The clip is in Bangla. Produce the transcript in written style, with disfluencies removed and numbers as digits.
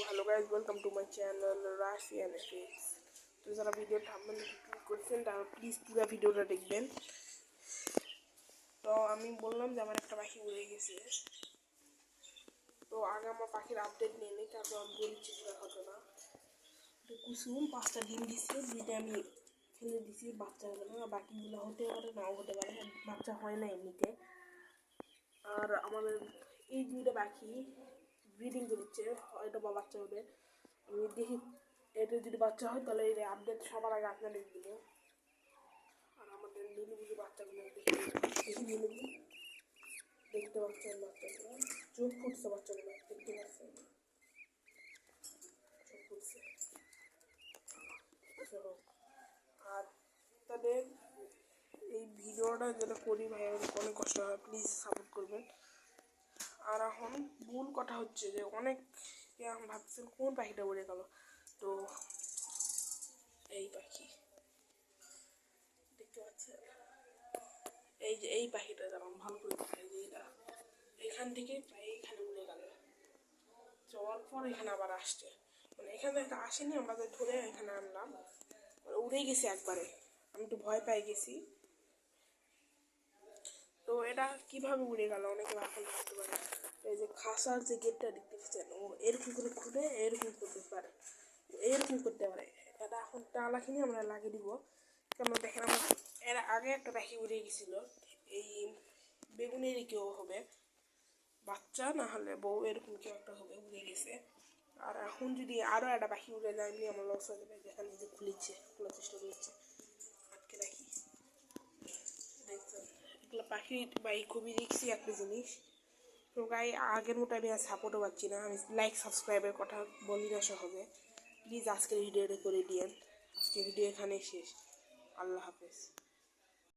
hello guys, welcome to my channel Russian Effects. তো যারা ভিডিও থাম্বনেল ক্লিক করছেন তারা প্লিজ পুরো ভিডিওটা দেখবেন। তো আমি বললাম যে আমার একটা পাখি উড়ে গেছে, তো আগে আমার পাখির আপডেট নিয়ে নিই, তারপর আমি বলছি পুরো ঘটনা। তো কুসুম 5টা ডিম দিচ্ছে, 2টা আমি ফেলে দিছি, বাচ্চা হলো না, বাকিগুলো হতে পারে নাও হতে পারে, বাচ্চা হয় না এমনিতে। আর আমাদের এই 2টা পাখি ব্রিডিং করছে, হয়তো বা বাচ্চা হবে। আমি দেখি এটা যদি বাচ্চা হয় তাহলে এই আপডেট সবার আগে আপনাদের দিব। আর আমাদের নীলগুলি বাচ্চাগুলো দেখি নীলগুলি দেখতে পাচ্ছেন, বাচ্চাগুলো চোখ ফুটছে, বাচ্চাগুলো দেখতে পাচ্ছেন চোখ ফুটছে। আর তাদের এই ভিডিওটা যেটা করি ভাই অনেক কষ্ট হয়, প্লিজ সাপোর্ট করবেন। আর এখন মূল কথা হচ্ছে যে অনেক ভাবছেন কোন পাখিটা উড়ে গেল, তো এই পাখি দেখতে পাচ্ছেন, এই যে এই পাখিটা যেমন ভালো করে দেখায় যে এটা এখান থেকে প্রায় এখানে উড়ে গেল, যাওয়ার পর এখানে আবার আসছে, মানে এখান থেকে আসেনি, আমরা ধরে এখানে আনলাম, মানে উড়ে গেছে একবারে। আমি একটু ভয় পেয়ে গেছি। তো এটা কিভাবে উড়ে গেল অনেকে এখন ভাবতে পারে, এই যে খাসার যে গেটটা দেখতে পাচ্ছেন, ও এরকম করে খুলে এরকম করতে পারে, এরকম করতে পারে। এটা এখন টালা কিনে আমরা লাগিয়ে দিব। কেমন দেখেন, আমার এর আগে একটা পাখি উড়ে গেছিল, এই বেগুনেরই কেউ হবে, বাচ্চা না হলে বউ এরকম কেউ একটা হবে, উড়ে গেছে। আর এখন যদি আরও একটা পাখি উড়ে যায় এমনি আমার লস হয়ে যাবে। যেখানে যে খুলেছে, খোলার চেষ্টা করছে, আটকে রাখি। দেখছেন এগুলো পাখি ভাই খুবই রিক্সি একটা জিনিস। তো গাই আগের মতো আমি আর সাপোর্টও পাচ্ছি না, আমি লাইক সাবস্ক্রাইবের কথা বলি না সহজে। প্লিজ আজকের ভিডিওটা করে দিয়েন। আজকের ভিডিও এখানেই শেষ। আল্লাহ হাফেজ।